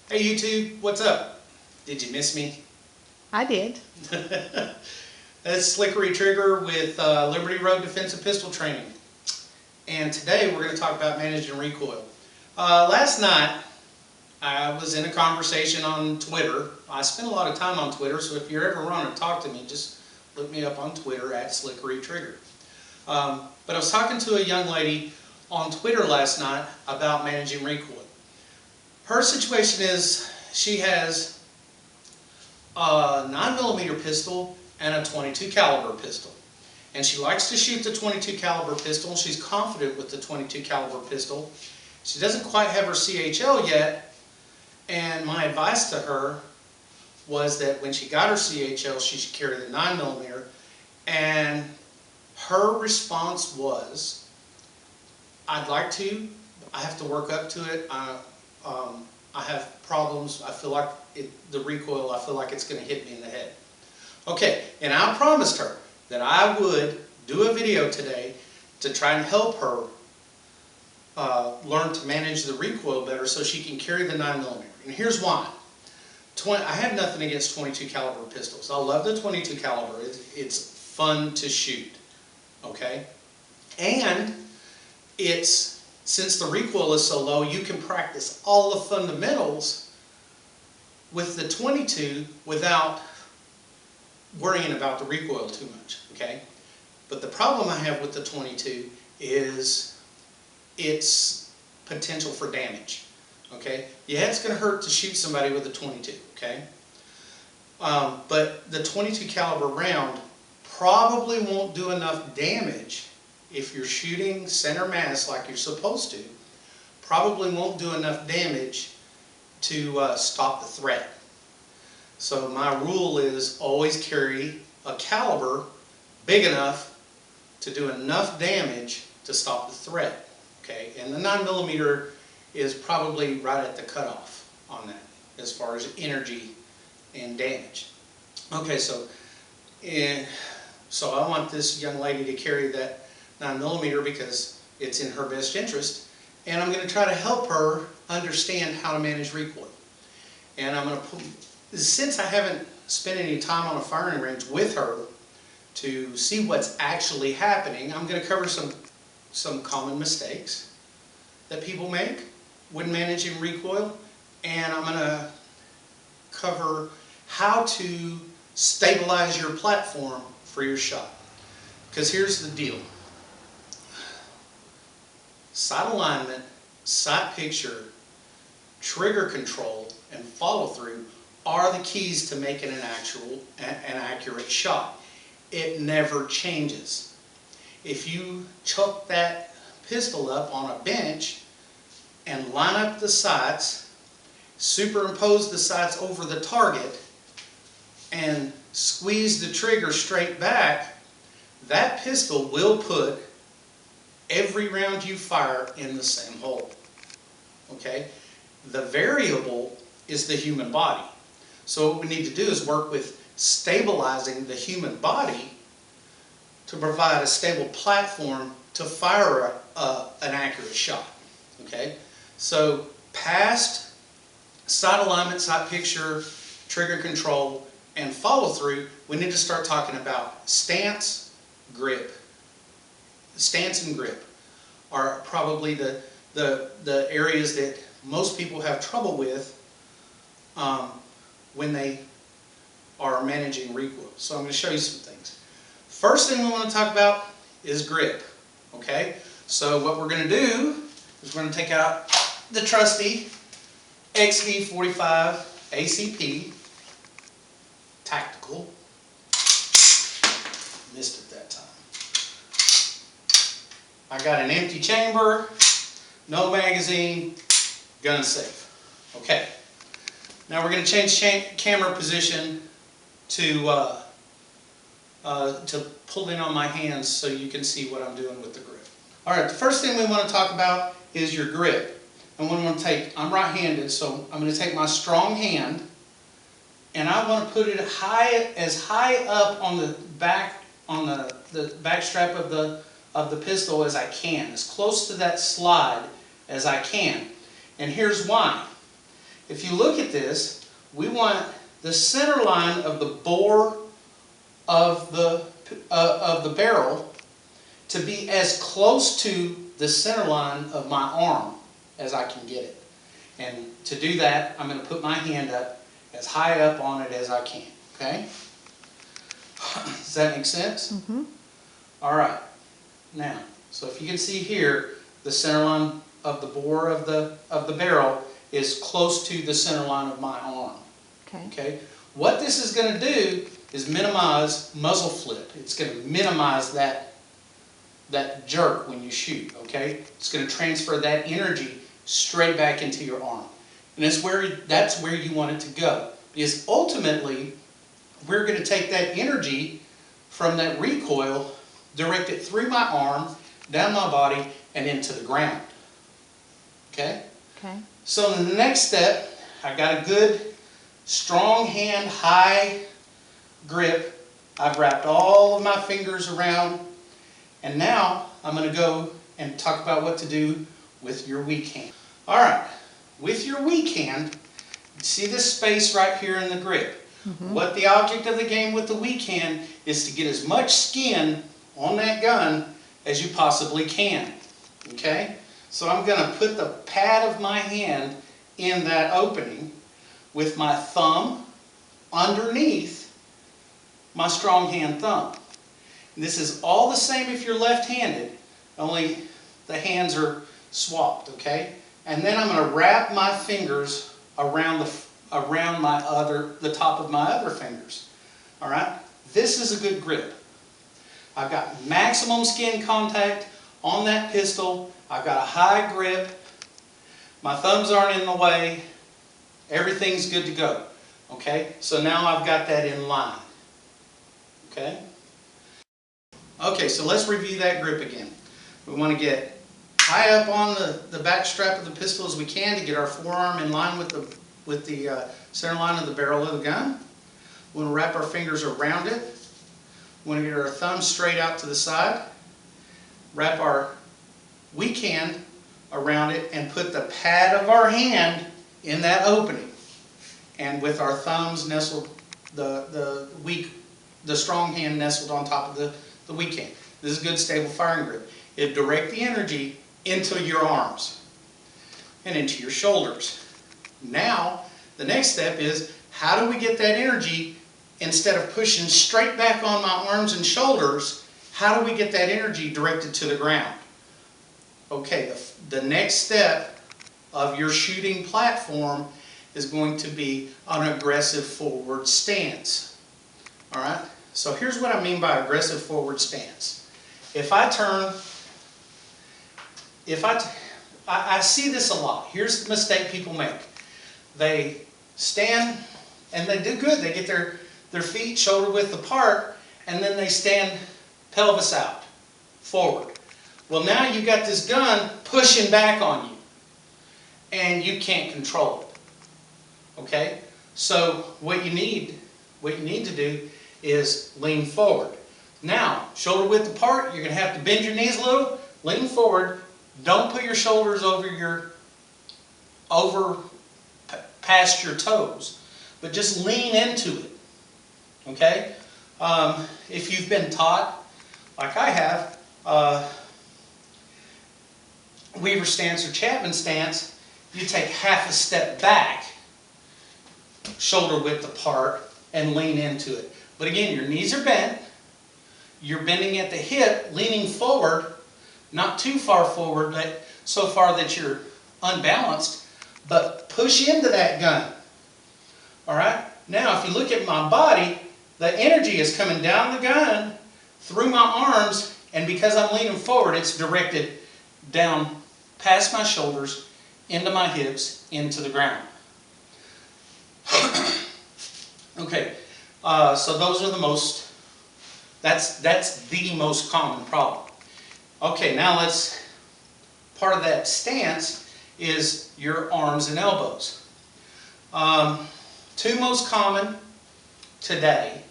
Hey YouTube, what's up? Did you miss me? I did. That's Slickery Trigger with Liberty Road Defensive Pistol Training. And today we're going to talk about managing recoil. Last night I was in a conversation on Twitter. I spend a lot of time on Twitter, so if you're ever wanting to talk to me, just look me up on Twitter at Slickery Trigger. But I was talking to a young lady on Twitter last night about managing recoil. Her situation is she has a 9mm pistol and a .22 caliber pistol. And she likes to shoot the .22 caliber pistol. She's confident with the .22 caliber pistol. She doesn't quite have her CHL yet, and my advice to her was that when she got her CHL, she should carry the 9mm, and her response was, I'd like to, I have to work up to it. I have problems. I feel like the recoil, I feel like it's going to hit me in the head. Okay, and I promised her that I would do a video today to try and help her learn to manage the recoil better so she can carry the 9mm. And here's why. I have nothing against .22 caliber pistols. I love the .22 caliber. It's fun to shoot. Okay? And since the recoil is so low, you can practice all the fundamentals with the .22 without worrying about the recoil too much, okay? But the problem I have with the .22 is its potential for damage, okay? Yeah, it's going to hurt to shoot somebody with a .22, okay? But the .22 caliber round probably won't do enough damage. If you're shooting center mass like you're supposed to, probably won't do enough damage to stop the threat. So my rule is always carry a caliber big enough to do enough damage to stop the threat. Okay, and the 9mm is probably right at the cutoff on that as far as energy and damage. Okay, so I want this young lady to carry that 9mm because it's in her best interest, and I'm going to try to help her understand how to manage recoil. And I'm going to, since I haven't spent any time on a firing range with her to see what's actually happening, I'm going to cover some common mistakes that people make when managing recoil, and I'm going to cover how to stabilize your platform for your shot. Because here's the deal. Sight alignment, sight picture, trigger control, and follow through are the keys to making an accurate shot. It never changes. If you chuck that pistol up on a bench and line up the sights, superimpose the sights over the target, and squeeze the trigger straight back, that pistol will put every round you fire in the same hole. Okay? The variable is the human body. So what we need to do is work with stabilizing the human body to provide a stable platform to fire an accurate shot. Okay? So past sight alignment, sight picture, trigger control, and follow through, we need to start talking about stance, grip. Stance and grip are probably the areas that most people have trouble with when they are managing recoil. So I'm going to show you some things. First thing we want to talk about is grip. Okay? So what we're going to do is we're going to take out the trusty XD45 ACP Tactical. Missed it that time. I got an empty chamber, no magazine, gun safe. Okay. Now we're going to change camera position to pull in on my hands so you can see what I'm doing with the grip. Alright, the first thing we want to talk about is your grip. And what I'm going to take, I'm right-handed, so I'm going to take my strong hand and I want to put it as high up on the back, on the back strap of the pistol as I can, as close to that slide as I can. And here's why. if you look at this, we want the center line of the bore of the barrel to be as close to the center line of my arm as I can get it. And to do that, I'm going to put my hand up as high up on it as I can. Okay? Does that make sense? Mm-hmm. All right. Now, so if you can see here, the center line of the bore of the barrel is close to the center line of my arm. Okay. Okay? What this is going to do is minimize muzzle flip. It's going to minimize that jerk when you shoot. Okay? It's going to transfer that energy straight back into your arm. And that's where you want it to go. Because ultimately, we're going to take that energy from that recoil, direct it through my arm, down my body, and into the ground. Okay? Okay. So in the next step, I got a good, strong hand, high grip. I've wrapped all of my fingers around. And now I'm going to go and talk about what to do with your weak hand. All right. With your weak hand, see this space right here in the grip. Mm-hmm. What the object of the game with the weak hand is to get as much skin on that gun as you possibly can. Okay? So I'm going to put the pad of my hand in that opening with my thumb underneath my strong hand thumb. And this is all the same if you're left-handed, only the hands are swapped, okay? And then I'm going to wrap my fingers around the top of my other fingers. All right? This is a good grip. I've got maximum skin contact on that pistol. I've got a high grip. My thumbs aren't in the way. Everything's good to go. Okay? So now I've got that in line. Okay? Okay, so let's review that grip again. We want to get high up on the back strap of the pistol as we can to get our forearm in line with the center line of the barrel of the gun. We want to wrap our fingers around it. We want to get our thumbs straight out to the side. Wrap our weak hand around it and put the pad of our hand in that opening. And with our thumbs nestled, the strong hand nestled on top of the weak hand. This is a good stable firing grip. It directs the energy into your arms and into your shoulders. Now, the next step is, how do we get that energy, instead of pushing straight back on my arms and shoulders, how do we get that energy directed to the ground? Okay, the next step of your shooting platform is going to be an aggressive forward stance. All right? So here's what I mean by aggressive forward stance. If I turn, I see this a lot. Here's the mistake people make. They stand and they do good. They get their feet shoulder width apart, and then they stand pelvis out, forward. Well, now you've got this gun pushing back on you, and you can't control it. Okay? So what you need to do is lean forward. Now, shoulder width apart, you're going to have to bend your knees a little, lean forward. Don't put your shoulders over past your toes, but just lean into it. Okay? If you've been taught, like I have, Weaver stance or Chapman stance, you take half a step back, shoulder width apart, and lean into it. But again, your knees are bent. You're bending at the hip, leaning forward, not too far forward, but so far that you're unbalanced, but push into that gun. All right? Now, if you look at my body, the energy is coming down the gun, through my arms, and because I'm leaning forward, it's directed down past my shoulders, into my hips, into the ground. Okay, so those are the most, that's the most common problem. Okay, now part of that stance is your arms and elbows. Two most common today,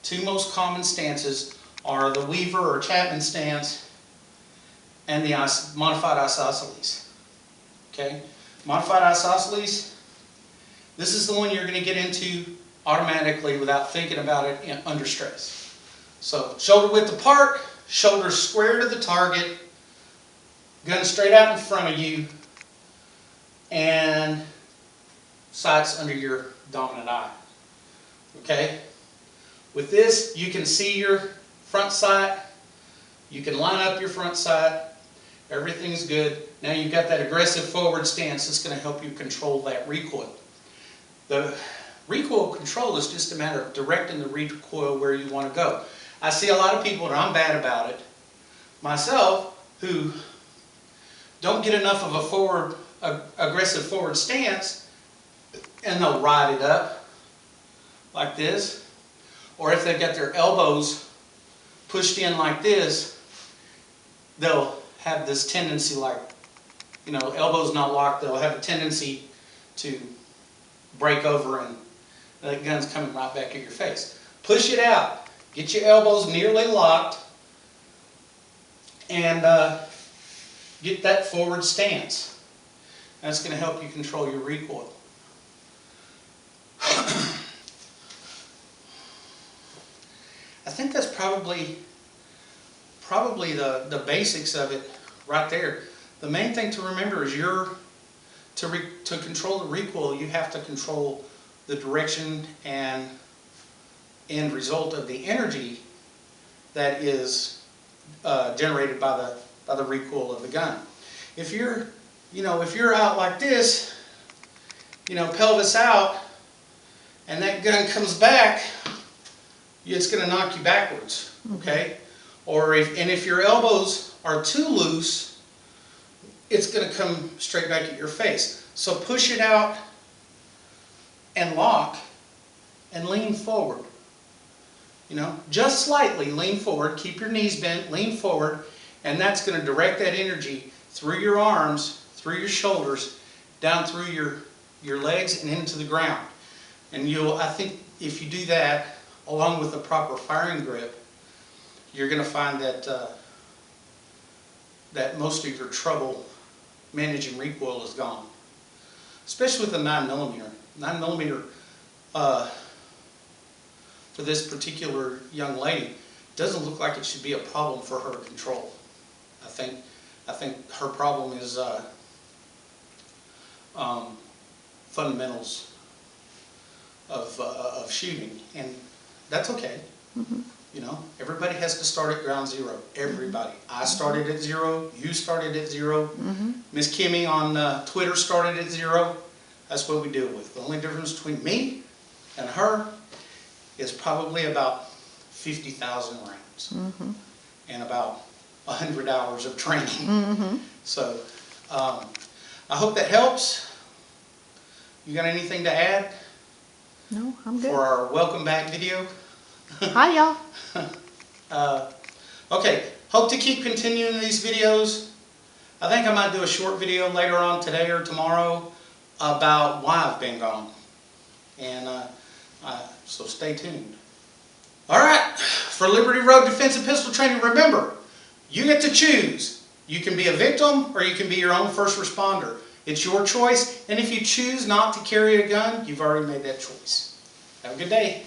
two most common stances are the Weaver or Chapman stance and the modified isosceles. Okay, modified isosceles, This is the one you're going to get into automatically without thinking about it under stress. So shoulder width apart, shoulders square to the target, gun straight out in front of you, and sights under your dominant eye. Okay? With this, you can see your front sight. You can line up your front sight. Everything's good. Now you've got that aggressive forward stance that's going to help you control that recoil. The recoil control is just a matter of directing the recoil where you want to go. I see a lot of people, and I'm bad about it, myself, who don't get enough of a aggressive forward stance, and they'll ride it up like this. Or if they've got their elbows pushed in like this, they'll have this tendency, like, you know, elbows not locked, they'll have a tendency to break over and the gun's coming right back at your face. Push it out. Get your elbows nearly locked and get that forward stance. That's going to help you control your recoil. I think that's probably the basics of it right there. The main thing to remember is to control the recoil, you have to control the direction and end result of the energy that is generated by the recoil of the gun. If you're out like this, pelvis out, and that gun comes back, it's going to knock you backwards. Okay? Or if your elbows are too loose, it's going to come straight back at your face. So push it out and lock and lean forward. Just slightly lean forward. Keep your knees bent, lean forward, and that's going to direct that energy through your arms, through your shoulders, down through your legs and into the ground. And I think if you do that, along with the proper firing grip, you're going to find that that most of your trouble managing recoil is gone. Especially with the 9mm. 9mm, for this particular young lady, doesn't look like it should be a problem for her to control. I think her problem is fundamentals of shooting, and that's okay. Everybody has to start at ground zero. Everybody. I started at zero. You started at zero. Miss Kimmy on Twitter started at zero. That's what we deal with. The only difference between me and her is probably about 50,000 rounds and about 100 hours of training. So I hope that helps. You got anything to add? No, I'm good. For our welcome back video? Hi, y'all. Okay, hope to keep continuing these videos. I think I might do a short video later on today or tomorrow about why I've been gone. And so stay tuned. Alright, for Liberty Road Defensive Pistol Training, remember, you get to choose. You can be a victim or you can be your own first responder. It's your choice, and if you choose not to carry a gun, you've already made that choice. Have a good day.